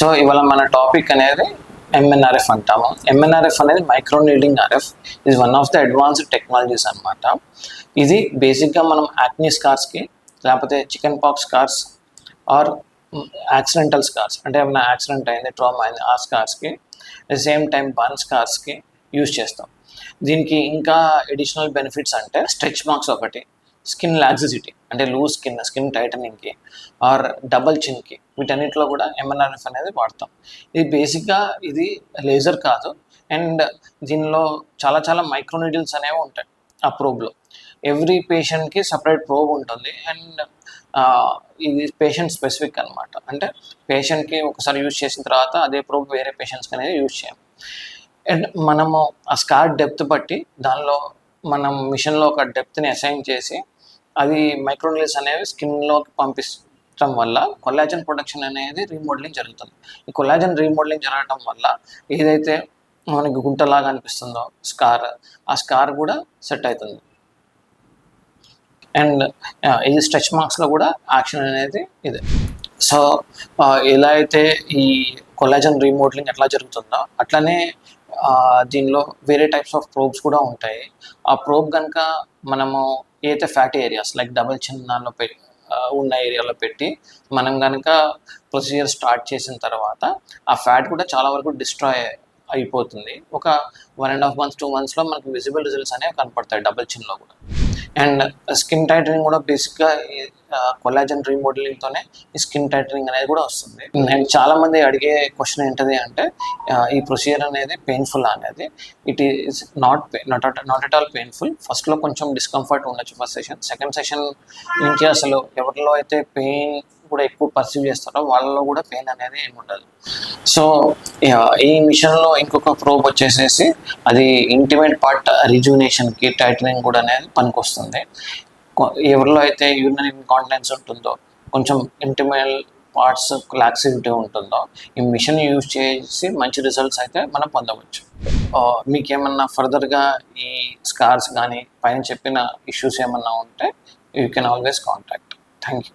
So ఇవాళ మన topic అనేది ఎంఎన్ఆర్ఎఫ్ అంటాము. ఎంఎన్ఆర్ఎఫ్ అనేది micro needling RF is one of the advanced technologies అనమాట. ఇది బేసిక్గా మనం యాక్నీ స్కార్స్కి, లేకపోతే chicken pox scars or accidental scars, అంటే ఏమైనా యాక్సిడెంట్ అయింది, ట్రామా అయింది, ఆ స్కార్స్కి, at the same time burn స్కార్స్కి యూజ్ చేస్తాం. దీనికి ఇంకా ఎడిషనల్ బెనిఫిట్స్ అంటే స్ట్రెచ్ మార్క్స్ ఒకటి, స్కిన్ లాక్సిసిటీ అంటే లూజ్ స్కిన్ టైటనింగ్కి ఆర్ డబల్ చిన్కి, వీటన్నిటిలో కూడా ఎంఎన్ఆర్ఎఫ్ అనేది వాడతాం. ఇది బేసిక్గా ఇది లేజర్ కాదు, అండ్ దీనిలో చాలా చాలా మైక్రోనీడిల్స్ అనేవి ఉంటాయి ఆ ప్రోబ్లో. ఎవ్రీ పేషెంట్కి సపరేట్ ప్రోబ్ ఉంటుంది, అండ్ ఇది పేషెంట్ స్పెసిఫిక్ అనమాట. అంటే పేషెంట్కి ఒకసారి యూజ్ చేసిన తర్వాత అదే ప్రోబ్ వేరే పేషెంట్స్కి అనేది యూజ్ చేయం. అండ్ మనము ఆ స్కార్ డెప్త్ బట్టి దానిలో మనం మిషన్లో ఒక డెప్త్ని అసైన్ చేసి అది మైక్రోనీడిల్స్ అనేవి స్కిన్లోకి పంపించడం వల్ల కొల్లాజన్ ప్రొడక్షన్ అనేది రీమోడలింగ్ జరుగుతుంది. ఈ కొల్లాజన్ రీమోడలింగ్ జరగడం వల్ల ఏదైతే మనకి గుంటలాగా అనిపిస్తుందో స్కార్, ఆ స్కార్ కూడా సెట్ అవుతుంది. అండ్ ఇది స్ట్రెచ్ మార్క్స్లో కూడా యాక్షన్ అనేది ఇదే. సో ఎలా అయితే ఈ కొల్లాజన్ రీమోడలింగ్ ఎట్లా జరుగుతుందో అట్లనే దీనిలో వేరే టైప్స్ ఆఫ్ ప్రోబ్స్ కూడా ఉంటాయి. ఆ ప్రోబ్ కనుక మనము ఏదైతే ఫ్యాటీ ఏరియాస్ లైక్ డబల్ చిన్నాల్లో ఉన్న ఏరియాలో పెట్టి మనం కనుక ప్రొసీజర్ స్టార్ట్ చేసిన తర్వాత ఆ ఫ్యాట్ కూడా చాలా వరకు డిస్ట్రాయ్ అయిపోతుంది. ఒక 1.5 months 2 monthsలో మనకి విజిబుల్ రిజల్ట్స్ అనేవి కనపడతాయి డబల్ చిన్లో కూడా. అండ్ స్కిన్ టైటనింగ్ కూడా బేసిక్గా కొల్లాజన్ రీమోడలింగ్తోనే ఈ స్కిన్ టైటనింగ్ అనేది కూడా వస్తుంది. అండ్ చాలామంది అడిగే క్వశ్చన్ ఏంటది అంటే ఈ ప్రొసీజర్ అనేది పెయిన్ఫుల్ అనేది. It is not at all painful. ఫస్ట్లో కొంచెం డిస్కంఫర్ట్ ఉండొచ్చు ఫస్ట్ సెషన్, సెకండ్ సెషన్ నుంచి అసలు ఎవరిలో అయితే పెయిన్ కూడా ఎక్కువ పర్సీవ్ చేస్తారో వాళ్ళలో కూడా పెయిన్ అనేది ఏమి ఉండదు. సో ఈ మిషన్లో ఇంకొక ప్రోబ్ వచ్చేసేసి అది ఇంటిమేట్ పార్ట్ రిజ్యూనేషన్కి, టైటనింగ్ కూడా అనేది పనికొస్తుంది. ఎవరిలో అయితే యూరినరీ ఇన్కాంటినెన్స్ ఉంటుందో, కొంచెం ఇంటిమేల్ పార్ట్స్ లాక్సివిటీ ఉంటుందో, ఈ మిషన్ యూజ్ చేసి మంచి రిజల్ట్స్ అయితే మనం పొందవచ్చు. మీకేమన్నా ఫర్దర్గా ఈ స్కార్స్ కానీ పైన చెప్పిన ఇష్యూస్ ఏమన్నా ఉంటే you can always contact. Thank you.